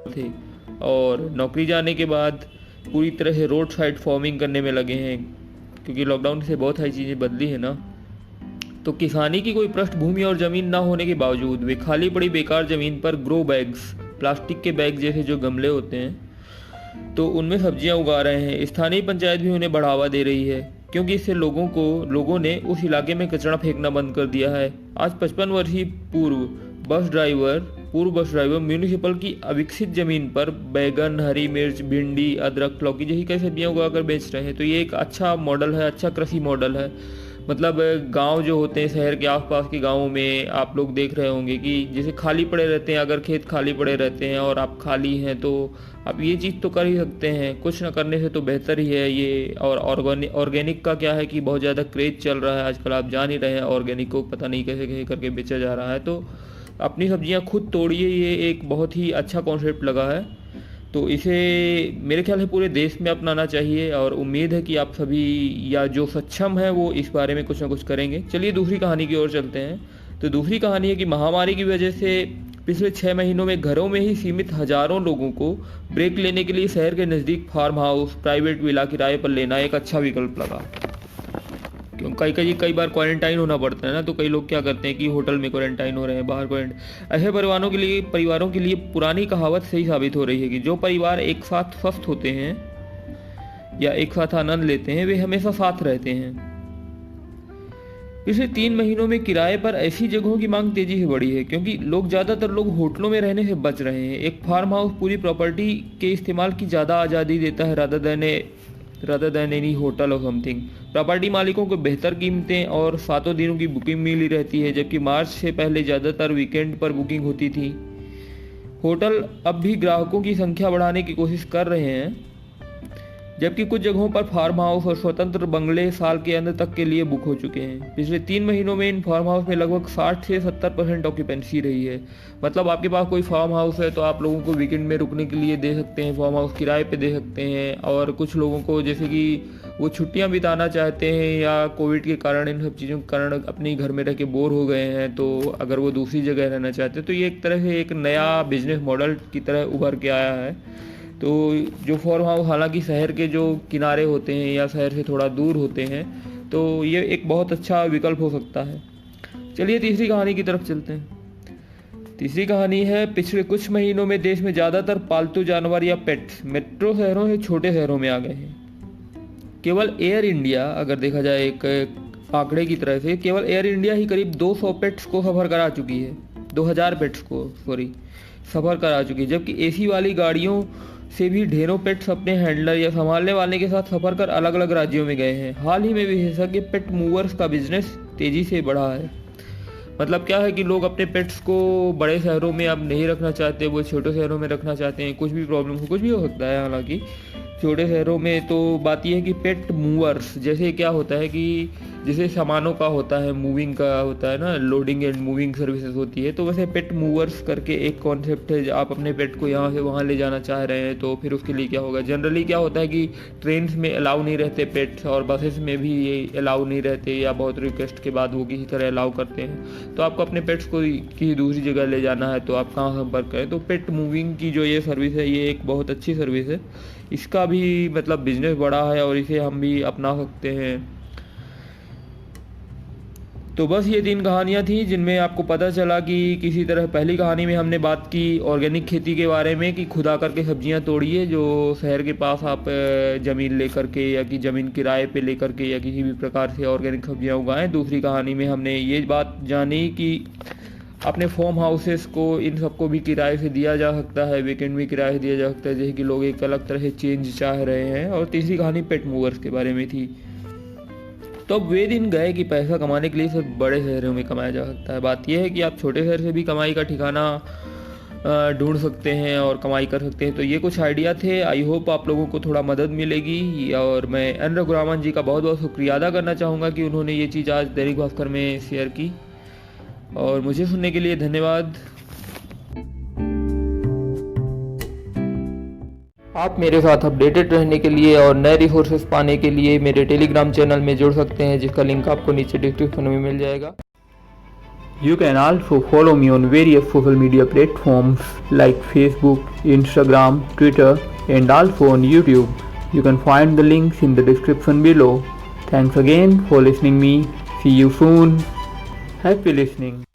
थे और नौकरी जाने के बाद पूरी तरह से रोड साइड फार्मिंग करने में लगे हैं, क्योंकि लॉकडाउन से बहुत सारी चीज़ें बदली है ना। तो किसानी की कोई पृष्ठभूमि और ज़मीन ना होने के बावजूद वे खाली पड़ी बेकार ज़मीन पर ग्रो बैग्स, प्लास्टिक के बैग जैसे जो गमले होते हैं, तो उनमें सब्जियां उगा रहे हैं। स्थानीय पंचायत भी उन्हें बढ़ावा दे रही है, क्योंकि इससे लोगों ने उस इलाके में कचरा फेंकना बंद कर दिया है। आज 55 वर्षीय पूर्व बस ड्राइवर म्यूनिसिपल की अविकसित जमीन पर बैगन, हरी मिर्च, भिंडी, अदरक, लौकी जैसी कई सब्जियां उगाकर बेच रहे हैं। तो ये एक अच्छा मॉडल है, अच्छा कृषि मॉडल है। मतलब गांव जो होते हैं, शहर के आसपास के गांवों में आप लोग देख रहे होंगे कि जैसे खाली पड़े रहते हैं, अगर खेत खाली पड़े रहते हैं और आप खाली हैं तो आप ये चीज़ तो कर ही सकते हैं। कुछ ना करने से तो बेहतर ही है ये। और ऑर्गेनिक का क्या है कि बहुत ज़्यादा क्रेज चल रहा है आजकल, आप जान ही रहे हैं। ऑर्गेनिक को पता नहीं कैसे कैसे करके बेचा जा रहा है। तो अपनी सब्जियां खुद तोड़िए, ये एक बहुत ही अच्छा कॉन्सेप्ट लगा है। तो इसे मेरे ख्याल से पूरे देश में अपनाना चाहिए और उम्मीद है कि आप सभी या जो सक्षम है वो इस बारे में कुछ ना कुछ करेंगे। चलिए दूसरी कहानी की ओर चलते हैं। तो दूसरी कहानी है कि महामारी की वजह से पिछले 6 महीनों में घरों में ही सीमित हजारों लोगों को ब्रेक लेने के लिए शहर के नज़दीक फार्म हाउस, प्राइवेट विला किराए पर लेना एक अच्छा विकल्प लगा। क्यों कई बार क्वारंटाइन होना पड़ता है ना, तो कई लोग क्या करते हैं कि होटल में क्वारंटाइन हो रहे हैं, बाहर क्वारंटाइन। ऐसे परिवारों के लिए पुरानी कहावत सही साबित हो रही है कि जो परिवार एक साथ स्वस्थ होते हैं या एक साथ आनंद लेते हैं, वे हमेशा साथ रहते हैं। पिछले 3 महीनों में किराए पर ऐसी जगहों की मांग तेजी से बढ़ी है, क्योंकि ज़्यादातर लोग होटलों में रहने से बच रहे हैं। एक फार्म हाउस पूरी प्रॉपर्टी के इस्तेमाल की ज़्यादा आज़ादी देता है rather than any होटल और समथिंग। प्रॉपर्टी मालिकों को बेहतर कीमतें और 7 दिनों की बुकिंग मिली रहती है, जबकि मार्च से पहले ज़्यादातर वीकेंड पर बुकिंग होती थी। होटल अब भी ग्राहकों की संख्या बढ़ाने की कोशिश कर रहे हैं, जबकि कुछ जगहों पर फार्म हाउस और स्वतंत्र बंगले साल के अंत तक के लिए बुक हो चुके हैं। पिछले 3 महीनों में इन फार्म हाउस में लगभग 60 से 70% ऑक्यूपेंसी रही है। मतलब आपके पास कोई फार्म हाउस है तो आप लोगों को वीकेंड में रुकने के लिए दे सकते हैं, फार्म हाउस किराए पे दे सकते हैं। और कुछ लोगों को जैसे कि वो छुट्टियां बिताना चाहते हैं या कोविड के कारण, इन सब चीज़ों के कारण अपने घर में रह के बोर हो गए हैं, तो अगर वो दूसरी जगह रहना चाहते हैं तो ये एक तरह से एक नया बिजनेस मॉडल की तरह उभर के आया है। तो जो फार्म हाउस हालांकि शहर के जो किनारे होते हैं या शहर से थोड़ा दूर होते हैं, तो ये एक बहुत अच्छा विकल्प हो सकता है। चलिए तीसरी कहानी की तरफ चलते हैं। तीसरी कहानी है, पिछले कुछ महीनों में देश में ज़्यादातर पालतू जानवर या पेट्स मेट्रो शहरों से छोटे शहरों में आ गए हैं। केवल एयर इंडिया, अगर देखा जाए एक आंकड़े की तरह से, केवल एयर इंडिया ही करीब 200 पेट्स को सफ़र करा चुकी है। 2000 पेट्स को सफ़र करा चुकी है, जबकि एसी वाली गाड़ियों से भी ढेरों पेट्स अपने हैंडलर या संभालने वाले के साथ सफ़र कर अलग अलग राज्यों में गए हैं। हाल ही में विशेषज्ञ पेट मूवर्स का बिजनेस तेज़ी से बढ़ा है। मतलब क्या है कि लोग अपने पेट्स को बड़े शहरों में अब नहीं रखना चाहते, वो छोटे शहरों में रखना चाहते हैं। कुछ भी प्रॉब्लम हो, कुछ भी हो सकता है हालांकि छोटे शहरों में। तो बात यह है कि पेट मूवर्स, जैसे क्या होता है कि जैसे सामानों का होता है, मूविंग का होता है ना, लोडिंग एंड मूविंग सर्विसेज होती है, तो वैसे पेट मूवर्स करके एक कॉन्सेप्ट है। आप अपने पेट को यहाँ से वहाँ ले जाना चाह रहे हैं तो फिर उसके लिए क्या होगा। जनरली क्या होता है कि ट्रेन में अलाउ नहीं रहते पेट्स, और बसेस में भी ये अलाउ नहीं रहते, या बहुत रिक्वेस्ट के बाद वो किसी तरह अलाउ करते हैं। तो आपको अपने पेट्स को किसी दूसरी जगह ले जाना है तो आप कहाँ संपर्क करें। तो पेट मूविंग की जो ये सर्विस है, ये एक बहुत अच्छी सर्विस है। इसका भी मतलब बिजनेस बड़ा है और इसे हम भी अपना सकते हैं। तो बस ये 3 कहानियाँ थी जिनमें आपको पता चला कि किसी तरह पहली कहानी में हमने बात की ऑर्गेनिक खेती के बारे में कि खुद आकर के सब्जियाँ तोड़िए जो शहर के पास आप ज़मीन लेकर के या कि ज़मीन किराए पे लेकर के या किसी भी प्रकार से ऑर्गेनिक सब्जियाँ उगाएं। दूसरी कहानी में हमने ये बात जानी कि अपने फार्म हाउसेस को, इन सबको भी किराए से दिया जा सकता है, वीकेंड भी किराए से दिया जा सकता है, जैसे कि लोग एक अलग तरह से चेंज चाह रहे हैं। और तीसरी कहानी पेट मूवर्स के बारे में थी। तो अब वे दिन गए कि पैसा कमाने के लिए सिर्फ बड़े शहरों में कमाया जा सकता है। बात यह है कि आप छोटे शहर से भी कमाई का ठिकाना ढूंढ सकते हैं और कमाई कर सकते हैं। तो ये कुछ आइडिया थे। आई होप आप लोगों को थोड़ा मदद मिलेगी। और मैं एन रघुरामन जी का बहुत बहुत शुक्रिया अदा करना चाहूँगा कि उन्होंने ये चीज़ आज दैनिक भास्कर में शेयर की। और मुझे सुनने के लिए धन्यवाद। आप मेरे साथ अपडेटेड रहने के लिए और नए रिसोर्सेज पाने के लिए मेरे टेलीग्राम चैनल में जुड़ सकते हैं, जिसका लिंक आपको नीचे डिस्क्रिप्शन में मिल जाएगा। You can also follow me on various social media platforms like Facebook, Instagram, Twitter, and also on YouTube. You can find the links in the description below. Thanks again for listening me. See you soon. Happy listening.